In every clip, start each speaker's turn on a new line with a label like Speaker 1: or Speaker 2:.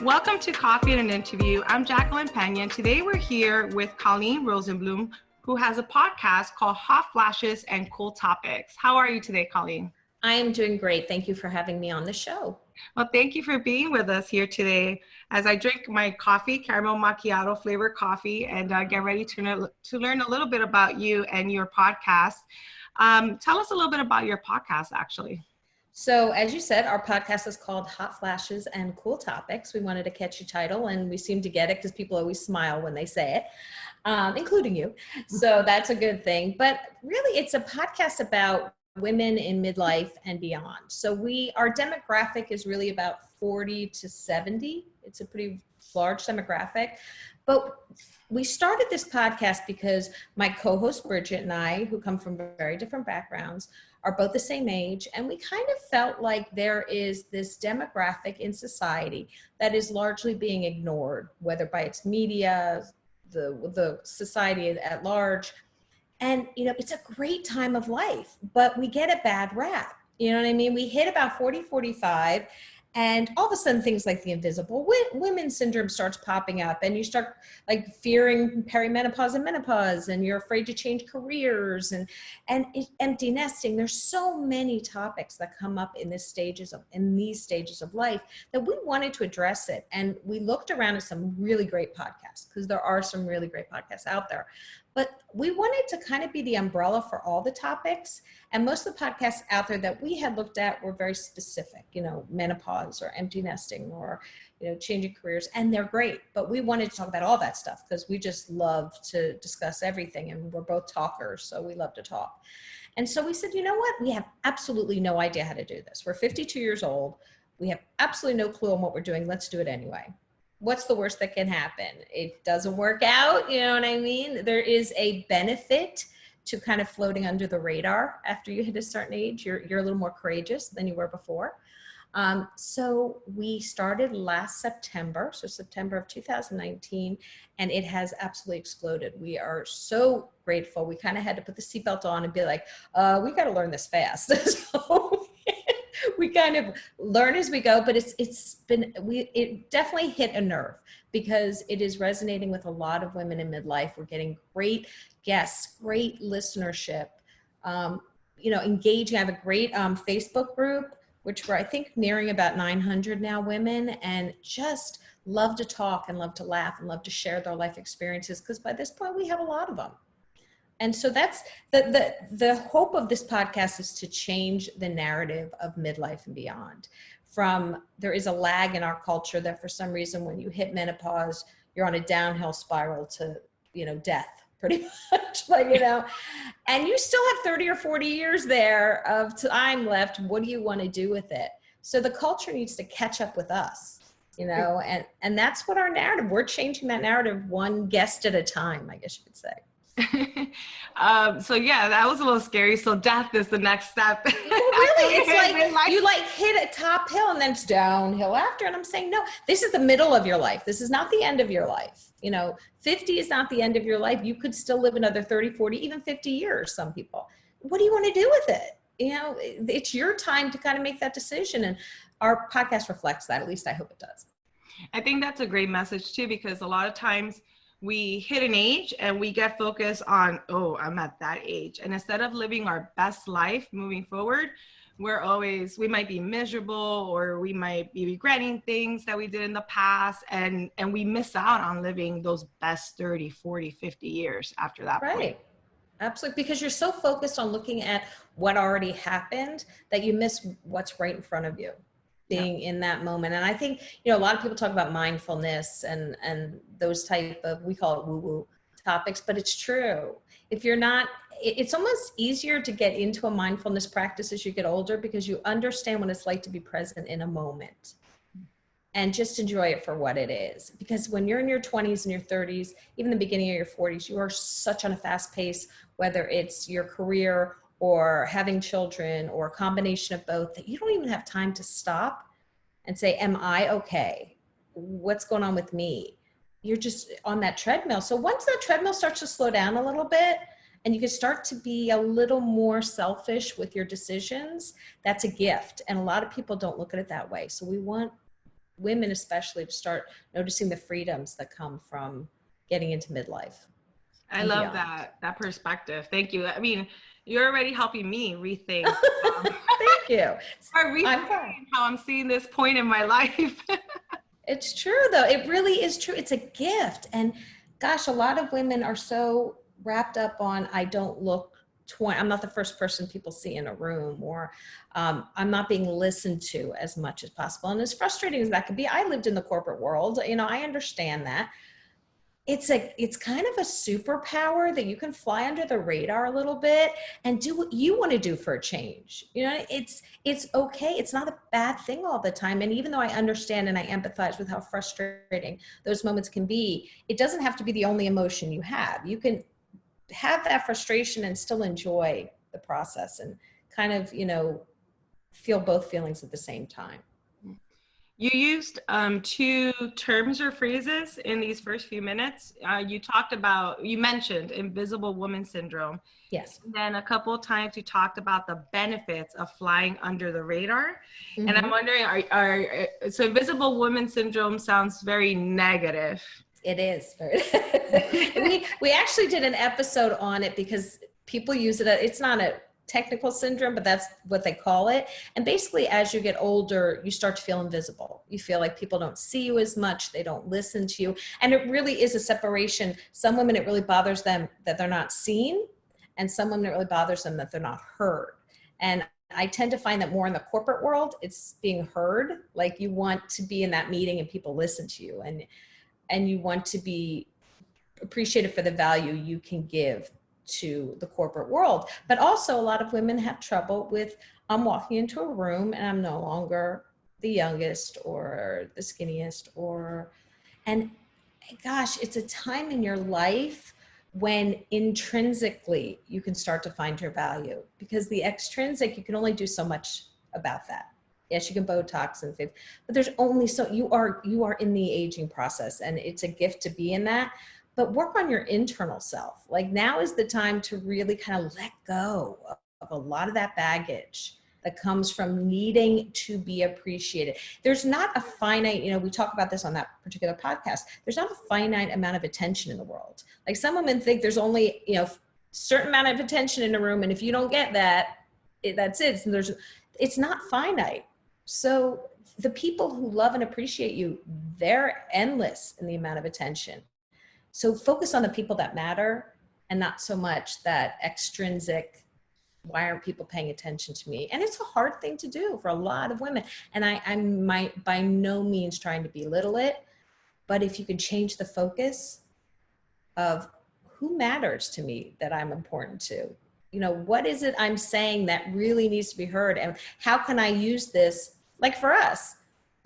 Speaker 1: Welcome to Coffee and an Interview. I'm Jacqueline Pena, and today we're here with Colleen Rosenblum, who has a podcast called Hot Flashes and Cool Topics. How are you today, Colleen?
Speaker 2: I am doing great. Thank you for having me on the show.
Speaker 1: Well, thank you for being with us here today as I drink my coffee, caramel macchiato flavored coffee, and get ready to learn a little bit about you and your podcast. Tell us a little bit about your podcast, actually.
Speaker 2: So as you said, our podcast is called Hot Flashes and Cool Topics. We wanted a catchy title and we seem to get it because people always smile when they say it, including you. So that's a good thing. But really, it's a podcast about women in midlife and beyond. So our demographic is really about 40 to 70. It's a pretty large demographic. But we started this podcast because my co-host Bridget and I, who come from very different backgrounds, are both the same age. And we kind of felt like there is this demographic in society that is largely being ignored, whether by its media, the society at large. And, it's a great time of life, but we get a bad rap. You know what I mean? We hit about 40, 45. And all of a sudden, things like the invisible women syndrome starts popping up, and you start like fearing perimenopause and menopause, and you're afraid to change careers and empty nesting. There's so many topics that come up in these stages of life that we wanted to address it. And we looked around at some really great podcasts, because there are some really great podcasts out there. But we wanted to kind of be the umbrella for all the topics. And most of the podcasts out there that we had looked at were very specific, menopause or empty nesting or, changing careers. And they're great. But we wanted to talk about all that stuff because we just love to discuss everything. And we're both talkers, so we love to talk. And so we said, you know what? We have absolutely no idea how to do this. We're 52 years old. We have absolutely no clue on what we're doing. Let's do it anyway. What's the worst that can happen? It doesn't work out. You know what I mean? There is a benefit to kind of floating under the radar after you hit a certain age. You're a little more courageous than you were before. So we started last September, so September of 2019, and it has absolutely exploded. We are so grateful. We kind of had to put the seatbelt on and be like, we got to learn this fast. So we kind of learn as we go, but it definitely hit a nerve because it is resonating with a lot of women in midlife. We're getting great guests, great listenership, engaging. I have a great Facebook group, which we're, I think, nearing about 900 now women, and just love to talk and love to laugh and love to share their life experiences, because by this point we have a lot of them. And so that's the hope of this podcast, is to change the narrative of midlife and beyond. There is a lag in our culture that for some reason when you hit menopause, you're on a downhill spiral to, death, pretty much, and you still have 30 or 40 years there of time left. What do you want to do with it? So the culture needs to catch up with us, and that's what our narrative, we're changing that narrative one guest at a time, I guess you could say.
Speaker 1: So yeah, that was a little scary. So death is the next step.
Speaker 2: Well, really, it's like you hit a top hill and then it's downhill after. And I'm saying, no, this is the middle of your life. This is not the end of your life. 50 is not the end of your life. You could still live another 30, 40, even 50 years, some people. What do you want to do with it? It's your time to kind of make that decision. And our podcast reflects that. At least I hope it does.
Speaker 1: I think that's a great message too, because a lot of times we hit an age and we get focused on, I'm at that age. And instead of living our best life moving forward, we might be miserable, or we might be regretting things that we did in the past. And we miss out on living those best 30, 40, 50 years after that point.
Speaker 2: Right. Absolutely. Because you're so focused on looking at what already happened that you miss what's right in front of you. Being in that moment. And I think, a lot of people talk about mindfulness and those type of, we call it woo-woo topics, but it's true. If you're not, it's almost easier to get into a mindfulness practice as you get older, because you understand what it's like to be present in a moment and just enjoy it for what it is. Because when you're in your 20s and your 30s, even the beginning of your 40s, you are such on a fast pace, whether it's your career or having children or a combination of both, that you don't even have time to stop and say, am I okay? What's going on with me? You're just on that treadmill. So once that treadmill starts to slow down a little bit and you can start to be a little more selfish with your decisions, that's a gift. And a lot of people don't look at it that way. So we want women especially to start noticing the freedoms that come from getting into midlife.
Speaker 1: I love that perspective. Thank you. I mean, you're already helping me rethink.
Speaker 2: Thank you.
Speaker 1: Or reframe how I'm seeing this point in my life.
Speaker 2: It's true, though. It really is true. It's a gift. And gosh, a lot of women are so wrapped up on, I don't look 20, I'm not the first person people see in a room, or I'm not being listened to as much as possible. And as frustrating as that can be, I lived in the corporate world. You know, I understand that. It's kind of a superpower that you can fly under the radar a little bit and do what you want to do for a change. You know, it's okay. It's not a bad thing all the time. And even though I understand and I empathize with how frustrating those moments can be, it doesn't have to be the only emotion you have. You can have that frustration and still enjoy the process and kind of, you know, feel both feelings at the same time.
Speaker 1: You used 2 terms or phrases in these first few minutes. You mentioned invisible woman syndrome.
Speaker 2: Yes.
Speaker 1: And then a couple of times you talked about the benefits of flying under the radar.
Speaker 2: Mm-hmm.
Speaker 1: And I'm wondering, so invisible woman syndrome sounds very negative.
Speaker 2: It is. We actually did an episode on it because people use it. It's not a technical syndrome, but that's what they call it. And basically, as you get older, you start to feel invisible. You feel like people don't see you as much. They don't listen to you. And it really is a separation. Some women, it really bothers them that they're not seen. And some women, it really bothers them that they're not heard. And I tend to find that more in the corporate world, it's being heard. Like you want to be in that meeting and people listen to you, and you want to be appreciated for the value you can give to the corporate world. But also a lot of women have trouble with, I'm walking into a room and I'm no longer the youngest or the skinniest, and gosh, it's a time in your life when intrinsically you can start to find your value, because the extrinsic, you can only do so much about that. Yes, you can Botox and things, but there's only so you are in the aging process, and it's a gift to be in that. But work on your internal self. Like now is the time to really kind of let go of a lot of that baggage that comes from needing to be appreciated. There's not a finite, you know, we talk about this on that particular podcast. There's not a finite amount of attention in the world. Like some women think there's only, you know, certain amount of attention in a room, and if you don't get that, that's it. And it's not finite. So the people who love and appreciate you, they're endless in the amount of attention. So focus on the people that matter, and not so much that extrinsic, why aren't people paying attention to me? And it's a hard thing to do for a lot of women. And I'm by no means trying to belittle it, but if you can change the focus of who matters to me that I'm important to, you know, what is it I'm saying that really needs to be heard? And how can I use this? Like for us,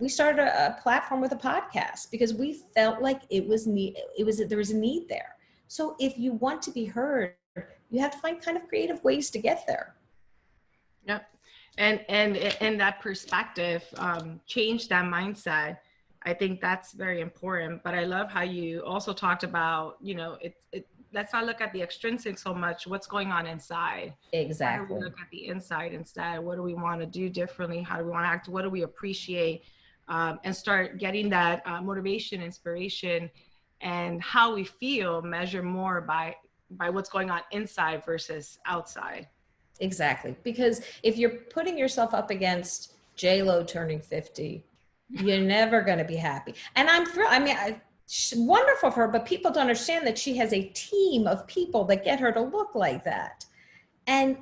Speaker 2: we started a platform with a podcast because we felt like there was a need there. So if you want to be heard, you have to find kind of creative ways to get there.
Speaker 1: Yep. And in that perspective, change that mindset. I think that's very important. But I love how you also talked about, you know, let's not look at the extrinsic so much, what's going on inside.
Speaker 2: Exactly.
Speaker 1: How do we look at the inside instead? What do we want to do differently? How do we want to act? What do we appreciate? And start getting that motivation, inspiration, and how we feel measure more by what's going on inside versus outside.
Speaker 2: Exactly. Because if you're putting yourself up against J-Lo turning 50, you're never going to be happy. And I'm thrilled. I mean, she's wonderful for her, but people don't understand that she has a team of people that get her to look like that. And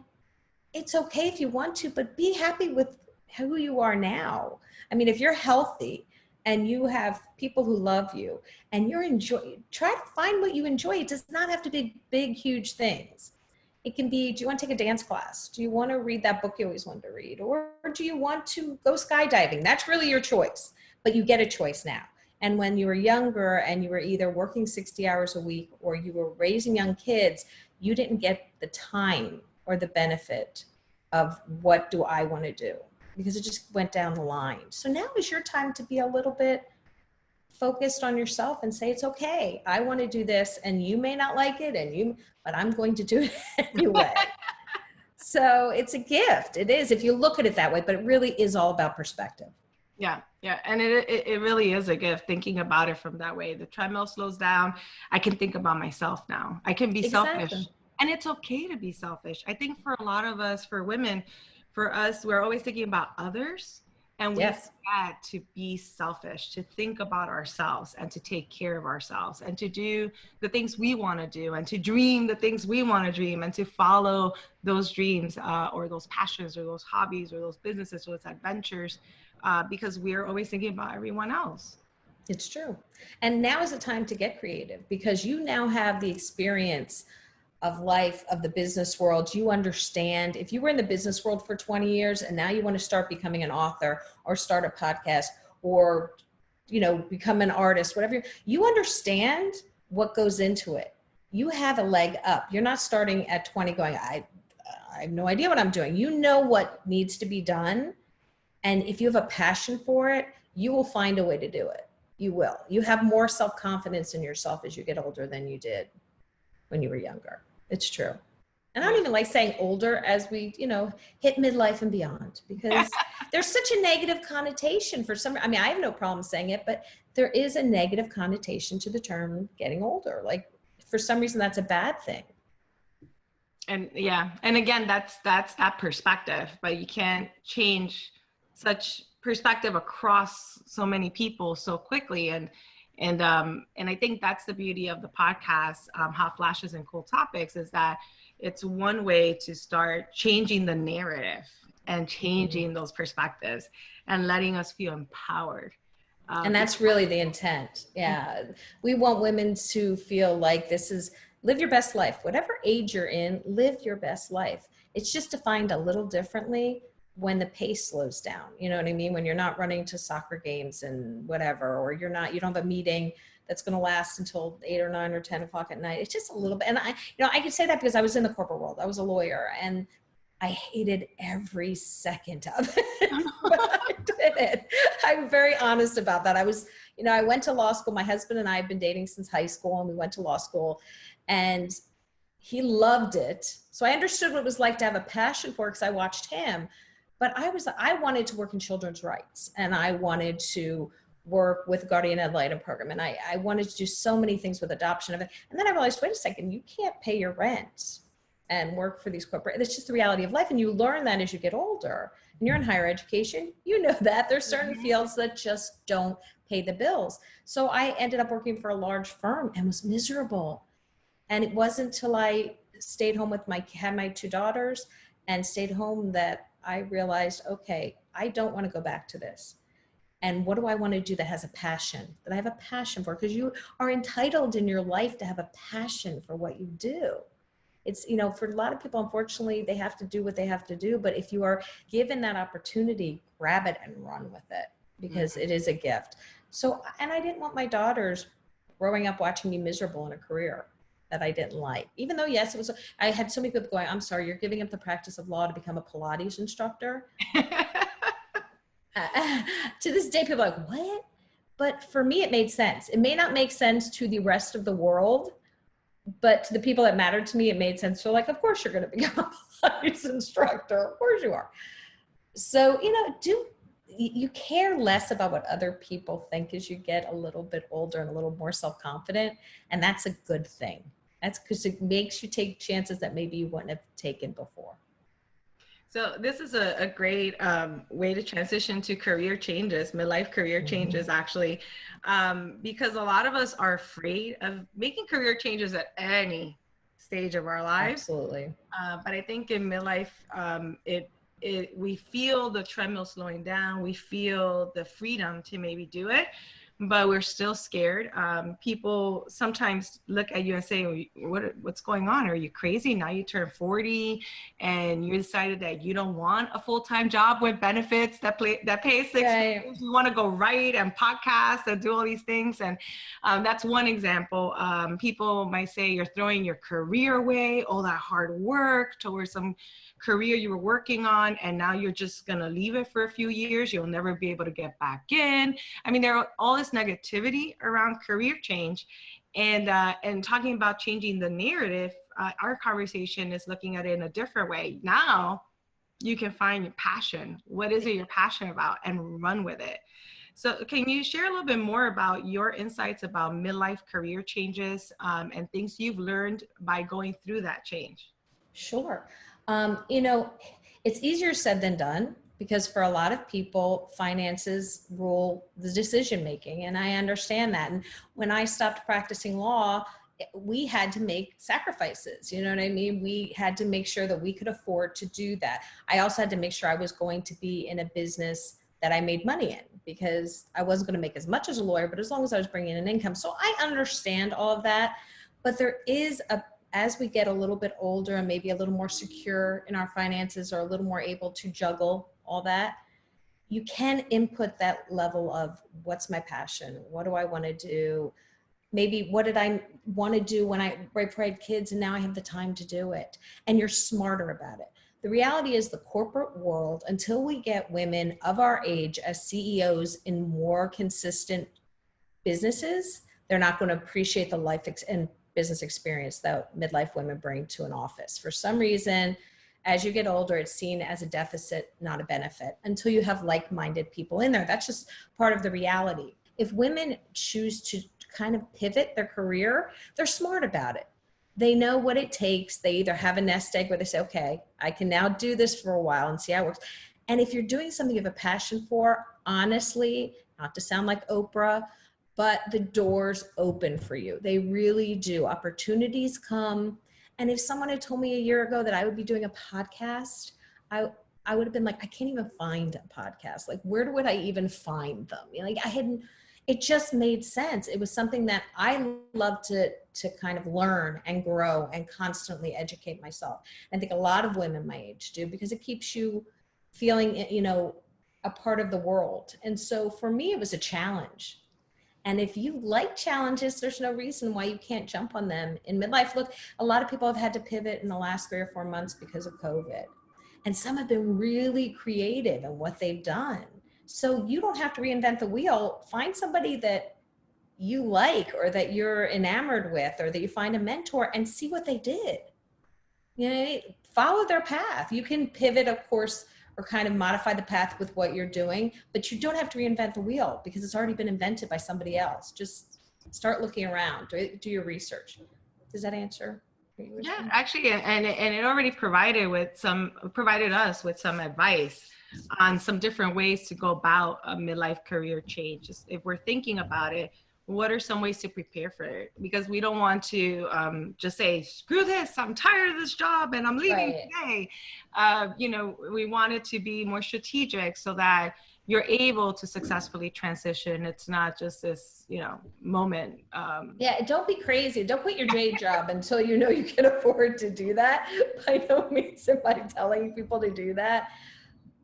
Speaker 2: it's okay if you want to, but be happy with who you are now. I mean, if you're healthy and you have people who love you and try to find what you enjoy. It does not have to be big, huge things. It can be, do you want to take a dance class? Do you want to read that book you always wanted to read? Or do you want to go skydiving? That's really your choice, but you get a choice now. And when you were younger and you were either working 60 hours a week or you were raising young kids, you didn't get the time or the benefit of what do I want to do, because it just went down the line. So now is your time to be a little bit focused on yourself and say, it's okay. I want to do this and you may not like it but I'm going to do it anyway. So it's a gift. It is, if you look at it that way, but it really is all about perspective.
Speaker 1: Yeah, yeah, and it really is a gift thinking about it from that way. The treadmill slows down. I can think about myself now. I can be selfish,
Speaker 2: Exactly.
Speaker 1: and it's okay to be selfish. I think for a lot of us, for women, for us, we're always thinking about others, and we
Speaker 2: Yes.
Speaker 1: forget to be selfish, to think about ourselves, and to take care of ourselves, and to do the things we want to do, and to dream the things we want to dream, and to follow those dreams, or those passions, or those hobbies, or those businesses, or those adventures, because we're always thinking about everyone else.
Speaker 2: It's true. And now is the time to get creative because you now have the experience of life, of the business world. You understand if you were in the business world for 20 years and now you want to start becoming an author or start a podcast or, become an artist, whatever, you understand what goes into it. You have a leg up. You're not starting at 20 going, I have no idea what I'm doing. You know what needs to be done. And if you have a passion for it, you will find a way to do it. You will. You have more self-confidence in yourself as you get older than you did when you were younger. It's true. And I don't even like saying older as we, hit midlife and beyond, because there's such a negative connotation for some. I mean, I have no problem saying it, but there is a negative connotation to the term getting older. Like for some reason, that's a bad thing.
Speaker 1: And yeah, and again, that's that perspective, but you can't change such perspective across so many people so quickly. And I think that's the beauty of the podcast, Hot Flashes and Cool Topics, is that it's one way to start changing the narrative and changing those perspectives and letting us feel empowered.
Speaker 2: And that's really the intent. Yeah. We want women to feel like this is live your best life. Whatever age you're in, live your best life. It's just defined a little differently when the pace slows down. You know what I mean? When you're not running to soccer games and whatever, or you don't have a meeting that's going to last until 8 or 9 or 10 o'clock at night. It's just a little bit. And I can say that because I was in the corporate world. I was a lawyer and I hated every second of it, but I did it. I'm very honest about that. I went to law school. My husband and I have been dating since high school, and we went to law school, and he loved it. So I understood what it was like to have a passion for it because I watched him. But I wanted to work in children's rights, and I wanted to work with guardian ad litem program, and I wanted to do so many things with adoption of it. And then I realized, wait a second, you can't pay your rent and work for these corporate. It's just the reality of life. And you learn that as you get older and you're in higher education, that there's certain fields that just don't pay the bills. So I ended up working for a large firm and was miserable. And it wasn't until I stayed home had my 2 daughters and stayed home that I realized, okay, I don't want to go back to this. And what do I want to do that has a passion, that I have a passion for? Because you are entitled in your life to have a passion for what you do. It's, for a lot of people, unfortunately, they have to do what they have to do. But if you are given that opportunity, grab it and run with it, because it is a gift. So, and I didn't want my daughters growing up watching me miserable in a career that I didn't like, even though, yes, I had so many people going, I'm sorry, you're giving up the practice of law to become a Pilates instructor. To this day, people are like, what? But for me, it made sense. It may not make sense to the rest of the world, but to the people that mattered to me, it made sense. So like, of course you're going to become a Pilates instructor. Of course you are. So, you care less about what other people think as you get a little bit older and a little more self-confident. And that's a good thing. That's because it makes you take chances that maybe you wouldn't have taken before.
Speaker 1: So this is a great way to transition to career changes, midlife career changes, actually, because a lot of us are afraid of making career changes at any stage of our lives.
Speaker 2: Absolutely.
Speaker 1: But I think in midlife, we feel the treadmill slowing down. We feel the freedom to maybe do it, but we're still scared. People sometimes look at you and say, what's going on? Are you crazy? Now you turn 40 and you decided that you don't want a full-time job with benefits that pay 6 figures. You want to go write and podcast and do all these things. And that's one example. People might say you're throwing your career away, all that hard work towards some career you were working on, and now you're just going to leave it for a few years. You'll never be able to get back in. I mean, there are all this negativity around career change, and talking about changing the narrative. Our conversation is looking at it in a different way. Now you can find your passion. What is it you're passionate about, and run with it. So can you share a little bit more about your insights about midlife career changes, and things you've learned by going through that change?
Speaker 2: Sure. You know, it's easier said than done because for a lot of people, finances rule the decision making. And I understand that. And when I stopped practicing law, we had to make sacrifices. You know what I mean? We had to make sure that we could afford to do that. I also had to make sure I was going to be in a business that I made money in, because I wasn't going to make as much as a lawyer, but as long as I was bringing in an income. So I understand all of that. But there is as we get a little bit older and maybe a little more secure in our finances, or a little more able to juggle all that, you can input that level of what's my passion? What do I want to do? Maybe what did I want to do when I had kids, and now I have the time to do it. And you're smarter about it. The reality is the corporate world, until we get women of our age as CEOs in more consistent businesses, they're not going to appreciate the life and business experience that midlife women bring to an office. For some reason, as you get older, it's seen as a deficit, not a benefit, until you have like-minded people in there. That's just part of the reality. If women choose to kind of pivot their career, they're smart about it. They know what it takes. They either have a nest egg where they say, okay, I can now do this for a while and see how it works. And if you're doing something you have a passion for, honestly, not to sound like Oprah, but the doors open for you. They really do. Opportunities come. And if someone had told me a year ago that I would be doing a podcast, I would have been like, I can't even find a podcast. Like, where would I even find them? You know, like it just made sense. It was something that I love to kind of learn and grow and constantly educate myself. I think a lot of women my age do, because it keeps you feeling, you know, a part of the world. And so for me, it was a challenge. And if you like challenges, there's no reason why you can't jump on them in midlife. Look, a lot of people have had to pivot in the last 3 or 4 months because of COVID. And some have been really creative in what they've done. So you don't have to reinvent the wheel. Find somebody that you like, or that you're enamored with, or that you find a mentor, and see what they did. You know, follow their path. You can pivot, of course, or kind of modify the path with what you're doing, but you don't have to reinvent the wheel because it's already been invented by somebody else. Just start looking around, do your research. Does that answer?
Speaker 1: Yeah, actually, and it already provided us with some advice on some different ways to go about a midlife career change. Just if we're thinking about it, what are some ways to prepare for it? Because we don't want to just say, screw this, I'm tired of this job and I'm leaving today. You know, we want it to be more strategic so that you're able to successfully transition. It's not just this, you know, moment.
Speaker 2: Yeah, don't be crazy. Don't quit your day job until you know you can afford to do that. By no means am I telling people to do that.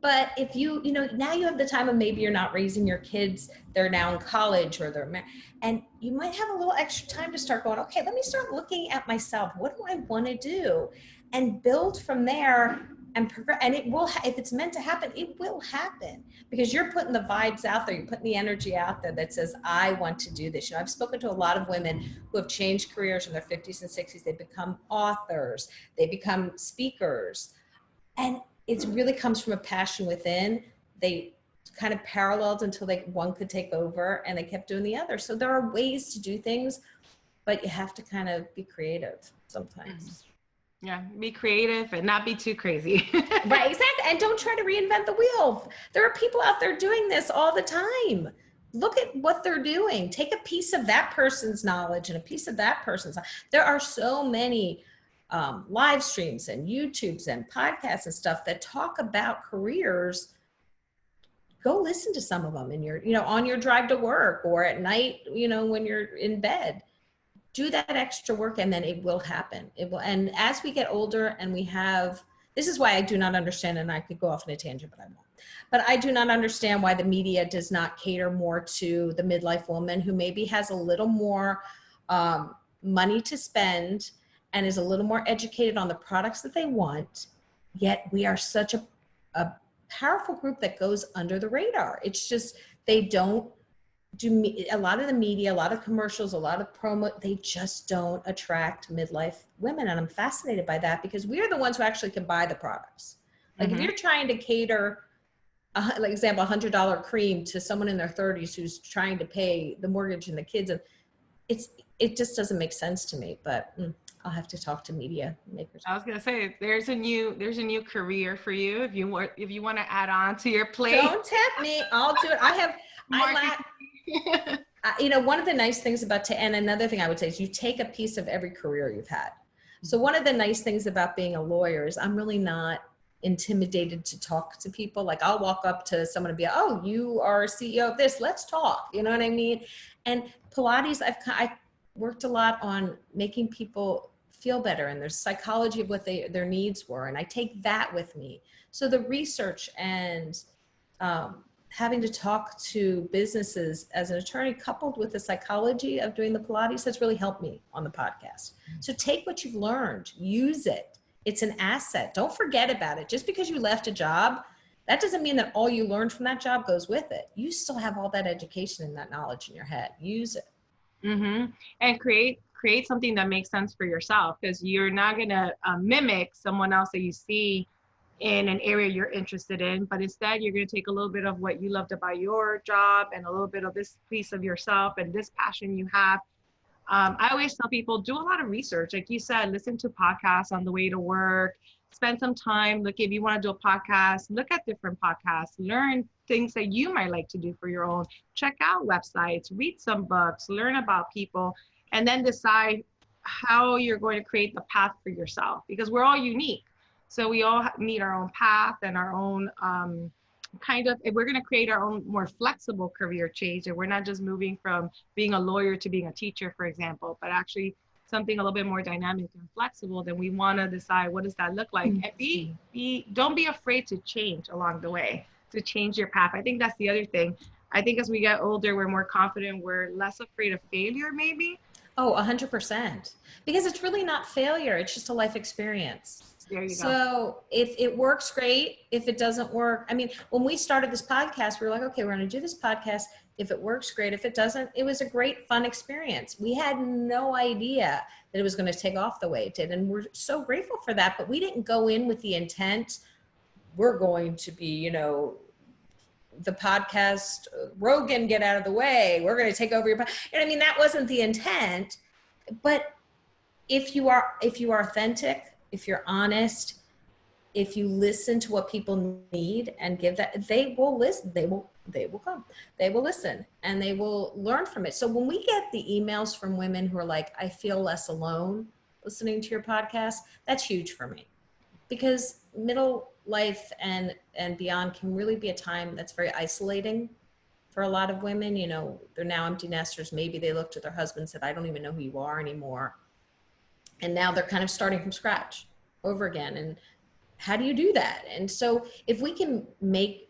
Speaker 2: But if you know, now you have the time of maybe you're not raising your kids, they're now in college, or and you might have a little extra time to start going, okay, let me start looking at myself. What do I want to do? And build from there and progress. And it will, if it's meant to happen, it will happen, because you're putting the vibes out there. You're putting the energy out there that says, I want to do this. You know, I've spoken to a lot of women who have changed careers in their 50s and 60s. They become authors, they become speakers. And it really comes from a passion within. They kind of paralleled until one could take over, and they kept doing the other. So there are ways to do things, but you have to kind of be creative sometimes.
Speaker 1: Yeah, be creative and not be too crazy.
Speaker 2: Right, exactly. And don't try to reinvent the wheel. There are people out there doing this all the time. Look at what they're doing. Take a piece of that person's knowledge and a piece of that person's. There are so many live streams and YouTubes and podcasts and stuff that talk about careers. Go listen to some of them in your, you know, on your drive to work or at night, you know, when you're in bed. Do that extra work, and then it will happen. It will. And as we get older and we have, this is why I do not understand, and I could go off on a tangent, but I won't. But I do not understand why the media does not cater more to the midlife woman who maybe has a little more money to spend and is a little more educated on the products that they want, yet we are such a powerful group that goes under the radar. It's just, they don't do a lot of the media, a lot of commercials, a lot of promo, they just don't attract midlife women. And I'm fascinated by that, because we are the ones who actually can buy the products. Like if you're trying to cater, like example, $100 cream to someone in their 30s who's trying to pay the mortgage and the kids, and it just doesn't make sense to me. But I'll have to talk to media makers.
Speaker 1: I was gonna say there's a new career for you if you want to add on to your plate.
Speaker 2: Don't tempt me. I'll do it. You know, one of the nice things about, and another thing I would say is you take a piece of every career you've had. So one of the nice things about being a lawyer is I'm really not intimidated to talk to people. Like I'll walk up to someone and be, oh, you are CEO of this, let's talk. You know what I mean? And Pilates, I worked a lot on making people feel better and their psychology of what their needs were. And I take that with me. So the research and having to talk to businesses as an attorney coupled with the psychology of doing the Pilates has really helped me on the podcast. So take what you've learned, use it. It's an asset. Don't forget about it. Just because you left a job, that doesn't mean that all you learned from that job goes with it. You still have all that education and that knowledge in your head. Use it.
Speaker 1: And create something that makes sense for yourself, because you're not going to mimic someone else that you see in an area you're interested in, but instead you're going to take a little bit of what you loved about your job and a little bit of this piece of yourself and this passion you have. I always tell people, do a lot of research. Like you said, listen to podcasts on the way to work, spend some time. Look, if you want to do a podcast, look at different podcasts, learn things that you might like to do for your own, check out websites, read some books, learn about people, and then decide how you're going to create the path for yourself, because we're all unique. So we all need our own path and our own if we're going to create our own more flexible career change, and we're not just moving from being a lawyer to being a teacher, for example, but actually something a little bit more dynamic and flexible, then we want to decide what does that look like. And don't be afraid to change along the way, to change your path. I think that's the other thing. I think as we get older, we're more confident, we're less afraid of failure maybe.
Speaker 2: Oh, 100%. Because it's really not failure. It's just a life experience.
Speaker 1: There you go.
Speaker 2: So if it works, great. If it doesn't work, I mean, when we started this podcast, we were like, okay, we're going to do this podcast. If it works, great. If it doesn't, it was a great, fun experience. We had no idea that it was going to take off the way it did. And we're so grateful for that. But we didn't go in with the intent, we're going to be, you know, the podcast, Rogan, get out of the way. We're going to take over your podcast. You know what I mean? That wasn't the intent. But if you are authentic, if you're honest, if you listen to what people need and give that, they will listen. They will come. They will listen and they will learn from it. So when we get the emails from women who are like, I feel less alone listening to your podcast, that's huge for me, because middle life and beyond can really be a time that's very isolating for a lot of women. You know, they're now empty nesters. Maybe they looked at their husband and said, I don't even know who you are anymore. And now they're kind of starting from scratch over again. And how do you do that? And so if we can make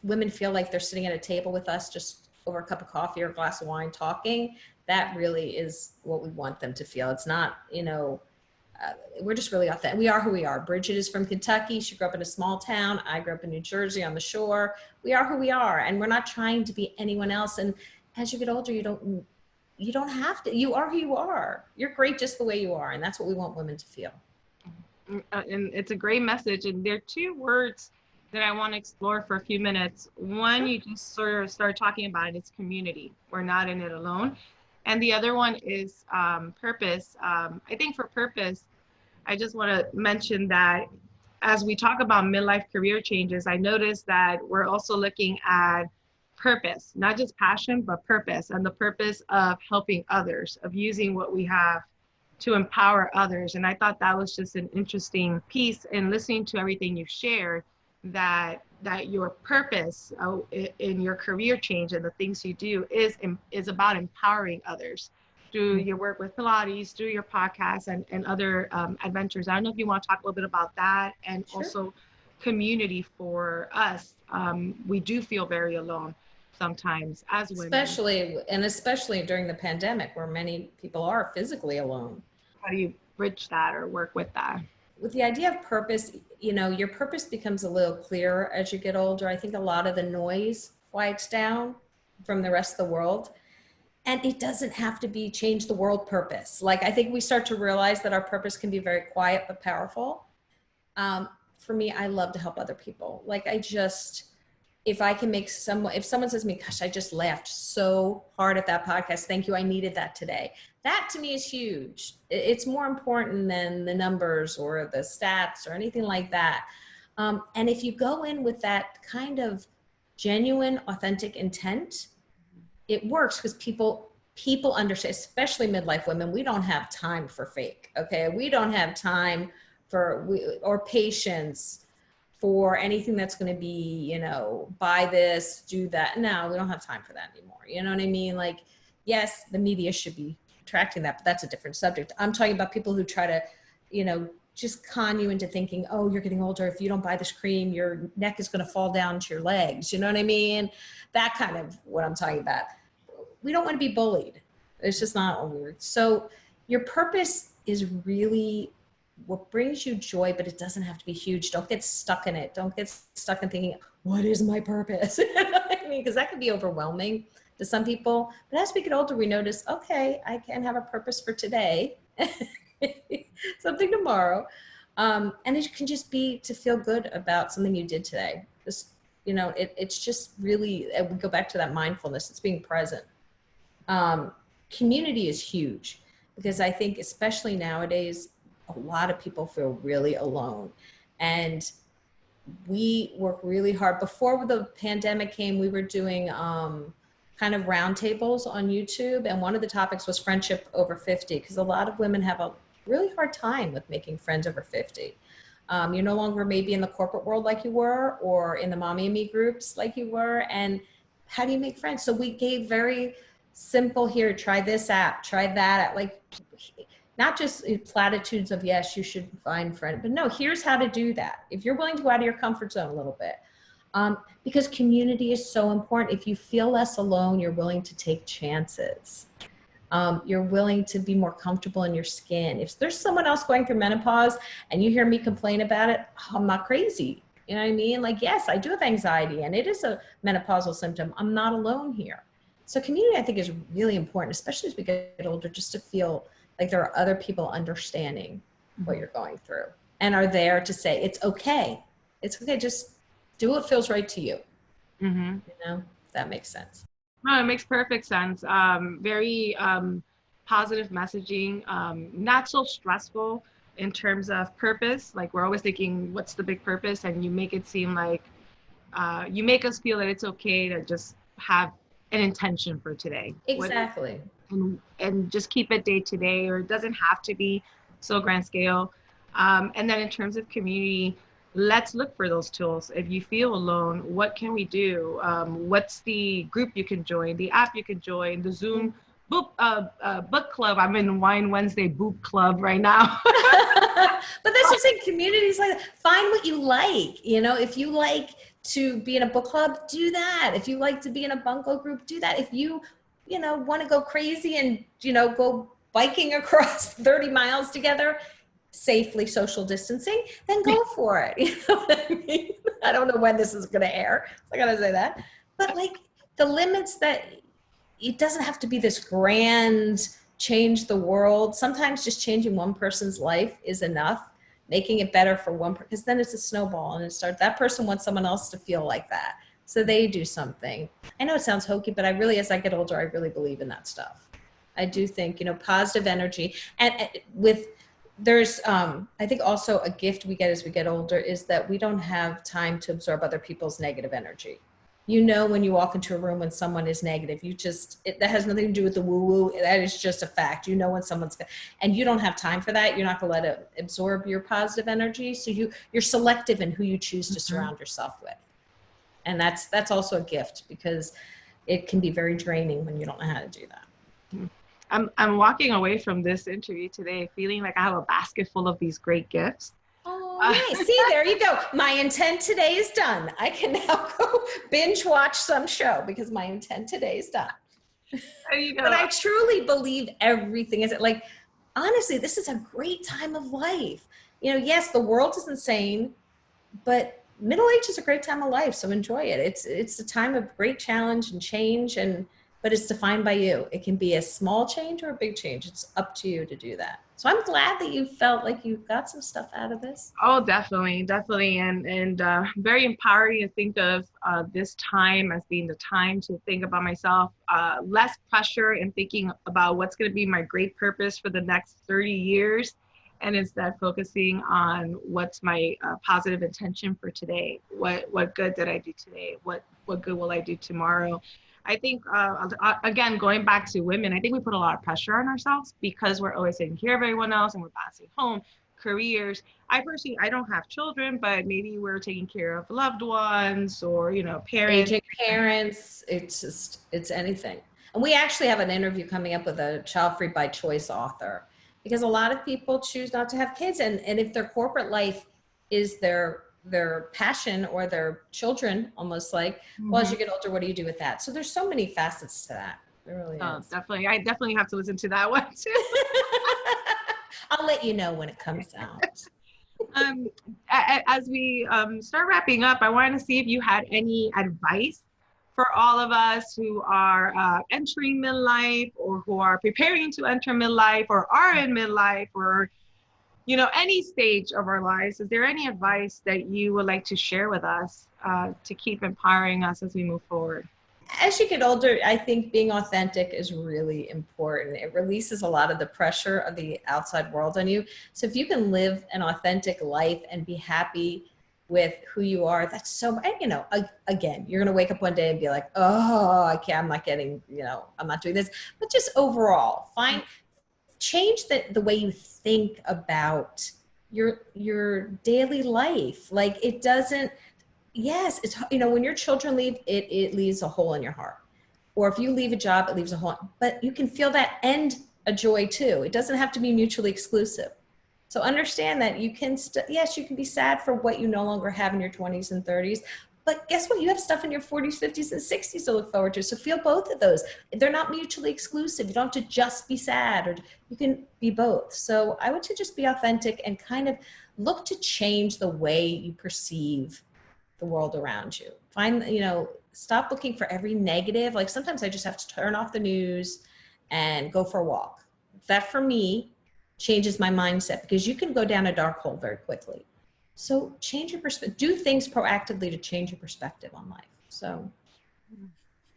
Speaker 2: women feel like they're sitting at a table with us just over a cup of coffee or a glass of wine talking, that really is what we want them to feel. It's not, you know, we're just really authentic. We are who we are. Bridget is from Kentucky. She grew up in a small town. I grew up in New Jersey on the shore. We are who we are. And we're not trying to be anyone else. And as you get older, you don't have to. You are who you are. You're great just the way you are. And that's what we want women to feel.
Speaker 1: And it's a great message. And there are two words that I want to explore for a few minutes. One, you just sort of start talking about it. It's community. We're not in it alone. And the other one is purpose. I think for purpose, I just want to mention that as we talk about midlife career changes, I noticed that we're also looking at purpose, not just passion, but purpose, and the purpose of helping others, of using what we have to empower others. And I thought that was just an interesting piece in listening to everything you shared, that your purpose in your career change and the things you do is about empowering others through your work with Pilates, through your podcast and other adventures. I don't know if you want to talk a little bit about that, and
Speaker 2: Sure.
Speaker 1: Also community for us. We do feel very alone sometimes as women.
Speaker 2: Especially during the pandemic, where many people are physically alone.
Speaker 1: How do you bridge that or work with that?
Speaker 2: With the idea of purpose, you know, your purpose becomes a little clearer as you get older. I think a lot of the noise quiets down from the rest of the world. And it doesn't have to be change the world purpose. Like, I think we start to realize that our purpose can be very quiet but powerful. for me, I love to help other people. Like if I can make if someone says to me, gosh, I just laughed so hard at that podcast. Thank you. I needed that today. That to me is huge. It's more important than the numbers or the stats or anything like that. And if you go in with that kind of genuine, authentic intent, it works because people understand, especially midlife women, we don't have time for fake. Okay. We don't have time or patience for anything that's going to be, buy this, do that. No, we don't have time for that anymore. You know what I mean? Like, yes, the media should be attracting that, but that's a different subject. I'm talking about people who try to, just con you into thinking, oh, you're getting older. If you don't buy this cream, your neck is going to fall down to your legs. You know what I mean? That kind of what I'm talking about. We don't want to be bullied. It's just not what we're. So your purpose is really what brings you joy, but it doesn't have to be huge. Don't get stuck in it. Don't get stuck in thinking, what is my purpose? You know what I mean? Because that can be overwhelming to some people. But as we get older, we notice, okay, I can have a purpose for today, something tomorrow. And it can just be to feel good about something you did today. Just, it's just really, we go back to that mindfulness. It's being present. Community is huge because I think especially nowadays, a lot of people feel really alone, and we work really hard. Before the pandemic came, we were doing kind of roundtables on YouTube, and one of the topics was friendship over 50, because a lot of women have a really hard time with making friends over 50. You're no longer maybe in the corporate world like you were, or in the mommy and me groups like you were, and how do you make friends? So we gave very simple, here, try this app, try that app, like not just platitudes of, yes, you should find friends, but no, here's how to do that. If you're willing to go out of your comfort zone a little bit, because community is so important. If you feel less alone, you're willing to take chances. You're willing to be more comfortable in your skin. If there's someone else going through menopause and you hear me complain about it, I'm not crazy. You know what I mean? Like, yes, I do have anxiety and it is a menopausal symptom. I'm not alone here. So community, I think, is really important, especially as we get older, just to feel like there are other people understanding what you're going through and are there to say, it's okay. It's okay. Just do what feels right to you.
Speaker 1: Mm-hmm.
Speaker 2: If that makes sense.
Speaker 1: No, it makes perfect sense. Very positive messaging, not so stressful in terms of purpose. Like, we're always thinking, what's the big purpose? And you make it seem like, you make us feel that it's okay to just have an intention for today.
Speaker 2: Exactly.
Speaker 1: And just keep it day to day, or it doesn't have to be so grand scale. And then in terms of community, let's look for those tools. If you feel alone, what can we do? What's the group you can join, the app you can join, the Zoom book club? I'm in Wine Wednesday book club right now.
Speaker 2: But that's just in communities like that. Find what you like. If you like to be in a book club, do that. If you like to be in a bungalow group, do that. If you want to go crazy and, go biking across 30 miles together, safely social distancing, then go for it. You know what I mean? I don't know when this is going to air. So I got to say that. But like the limits that it doesn't have to be this grand change the world. Sometimes just changing one person's life is enough, making it better for one person, because then it's a snowball and that person wants someone else to feel like that. So they do something. I know it sounds hokey, but I really, as I get older, I really believe in that stuff. I do think, positive energy. And there's, I think also a gift we get as we get older is that we don't have time to absorb other people's negative energy. When you walk into a room when someone is negative, that has nothing to do with the woo-woo. That is just a fact. When someone's, and you don't have time for that. You're not going to let it absorb your positive energy. So you're selective in who you choose to surround yourself with. And that's also a gift, because it can be very draining when you don't know how to do that.
Speaker 1: I'm walking away from this interview today feeling like I have a basket full of these great gifts.
Speaker 2: Oh, nice. See, there you go. My intent today is done. I can now go binge watch some show because my intent today is done.
Speaker 1: There you go.
Speaker 2: But I truly believe everything is like, honestly, this is a great time of life. Yes, the world is insane, but middle age is a great time of life. So enjoy it. It's a time of great challenge and change, and but it's defined by you. It can be a small change or a big change. It's up to you to do that. So I'm glad that you felt like you got some stuff out of this.
Speaker 1: Oh, definitely, definitely, and very empowering to think of this time as being the time to think about myself. Less pressure and thinking about what's going to be my great purpose for the next 30 years, and instead focusing on what's my positive intention for today. What good did I do today? What good will I do tomorrow? I think, again, going back to women, I think we put a lot of pressure on ourselves because we're always taking care of everyone else and we're balancing home, careers. I personally, I don't have children, but maybe we're taking care of loved ones or, parents.
Speaker 2: Aging parents, it's anything. And we actually have an interview coming up with a child free by choice author, because a lot of people choose not to have kids. And if their corporate life is their passion or their children, almost like, well, as you get older, what do you do with that? So there's so many facets to that. There really is.
Speaker 1: Definitely. I definitely have to listen to that one too.
Speaker 2: I'll let you know when it comes out.
Speaker 1: As we start wrapping up, I wanted to see if you had any advice for all of us who are entering midlife or who are preparing to enter midlife or are in midlife or any stage of our lives. Is there any advice that you would like to share with us to keep empowering us as we move forward?
Speaker 2: As you get older, I think being authentic is really important. It releases a lot of the pressure of the outside world on you. So if you can live an authentic life and be happy with who you are, that's so, again, you're going to wake up one day and be like, oh, I'm not getting, I'm not doing this. But just overall, change the way you think about your daily life. Like it doesn't, yes, it's, when your children leave, it leaves a hole in your heart. Or if you leave a job, it leaves a hole, but you can feel that and a joy too. It doesn't have to be mutually exclusive. So understand that you can, yes, you can be sad for what you no longer have in your 20s and 30s, but guess what? You have stuff in your 40s, 50s, and 60s to look forward to. So feel both of those. They're not mutually exclusive. You don't have to just be sad, or you can be both. So I would say just be authentic and kind of look to change the way you perceive the world around you. Stop looking for every negative. Like sometimes I just have to turn off the news and go for a walk. That for me changes my mindset, because you can go down a dark hole very quickly. So change your perspective, do things proactively to change your perspective on life. So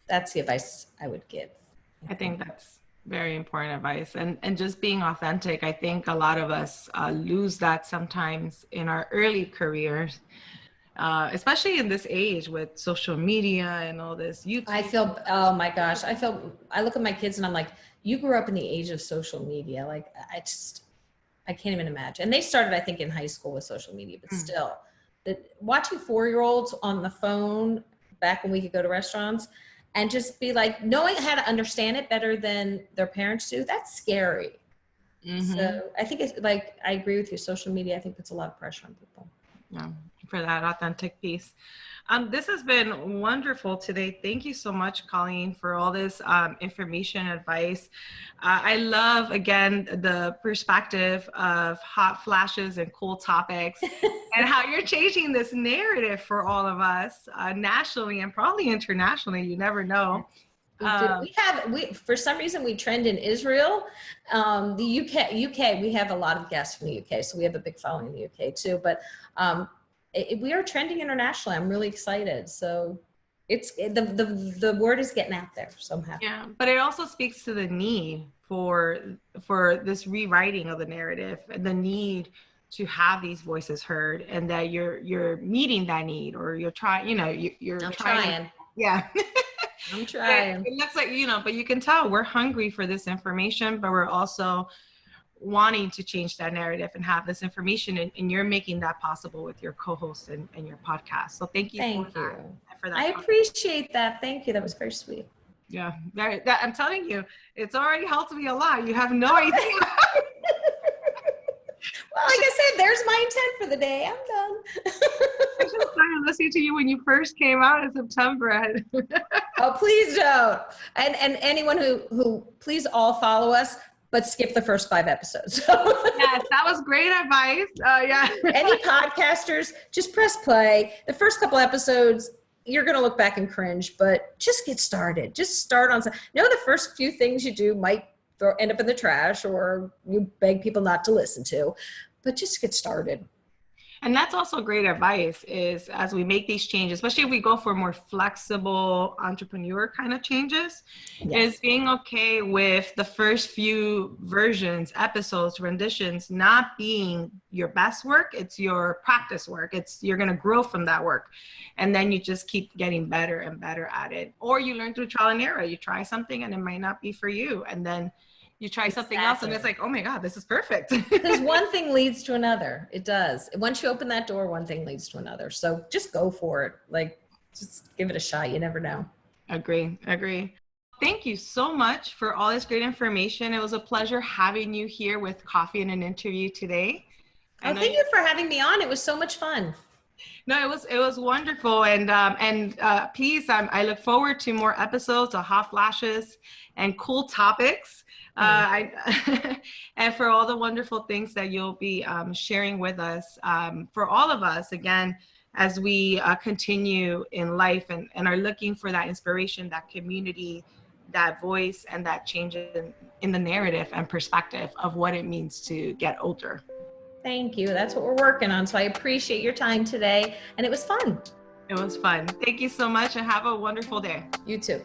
Speaker 2: that's the advice I would give.
Speaker 1: I think that's very important advice. And just being authentic. I think a lot of us lose that sometimes in our early careers, especially in this age with social media and all this YouTube.
Speaker 2: Oh my gosh. I look at my kids and I'm like, you grew up in the age of social media. Like I can't even imagine. And they started, I think, in high school with social media, but still, watching 4-year-olds on the phone back when we could go to restaurants and just be like, knowing how to understand it better than their parents do, that's scary. Mm-hmm. So I think it's like, I agree with you. Social media, I think puts a lot of pressure on people.
Speaker 1: Yeah, for that authentic piece. This has been wonderful today. Thank you so much, Colleen, for all this information, advice. I love, again, the perspective of hot flashes and cool topics and how you're changing this narrative for all of us nationally and probably internationally. You never know.
Speaker 2: We for some reason we trend in Israel, the UK. We have a lot of guests from the UK, so we have a big following in the UK too. But we are trending internationally. I'm really excited. So it's the word is getting out there. So I'm happy.
Speaker 1: Yeah, but it also speaks to the need for this rewriting of the narrative and the need to have these voices heard, and that you're meeting that need, or you're trying. I'm
Speaker 2: trying.
Speaker 1: Yeah.
Speaker 2: I'm trying.
Speaker 1: It looks like, but you can tell we're hungry for this information, but we're also wanting to change that narrative and have this information, and you're making that possible with your co-host and your podcast. So thank you for that.
Speaker 2: I appreciate that. Thank you. That was very sweet.
Speaker 1: Yeah, I'm telling you, it's already helped me a lot. You have no idea.
Speaker 2: Well, like I said, there's my intent for the day. I'm done.
Speaker 1: I just started listening to you when you first came out in September.
Speaker 2: Oh, please don't. And anyone who please all follow us, but skip the first 5 episodes.
Speaker 1: Yes, that was great advice. Yeah.
Speaker 2: Any podcasters, just press play. The first couple episodes, you're going to look back and cringe, but just get started. Just start on some. Know the first few things you do might end up in the trash, or you beg people not to listen to, but just get started.
Speaker 1: And that's also great advice, is as we make these changes, especially if we go for more flexible entrepreneur kind of changes,
Speaker 2: Yes.
Speaker 1: is being okay with the first few versions, episodes, renditions, not being your best work. It's your practice work. You're going to grow from that work. And then you just keep getting better and better at it. Or you learn through trial and error. You try something and it might not be for you. And then you try something else and it's like, oh my God, this is perfect.
Speaker 2: Because one thing leads to another. It does. Once you open that door, one thing leads to another. So just go for it. Like, just give it a shot. You never know.
Speaker 1: Agree. Thank you so much for all this great information. It was a pleasure having you here with coffee and an interview today.
Speaker 2: Oh, thank you for having me on. It was so much fun.
Speaker 1: No, it was wonderful, and please, I look forward to more episodes of Hot Flashes and cool topics, and for all the wonderful things that you'll be sharing with us, for all of us, again, as we continue in life and are looking for that inspiration, that community, that voice, and that change in the narrative and perspective of what it means to get older.
Speaker 2: Thank you. That's what we're working on. So I appreciate your time today. And it was fun.
Speaker 1: It was fun. Thank you so much and have a wonderful day.
Speaker 2: You too.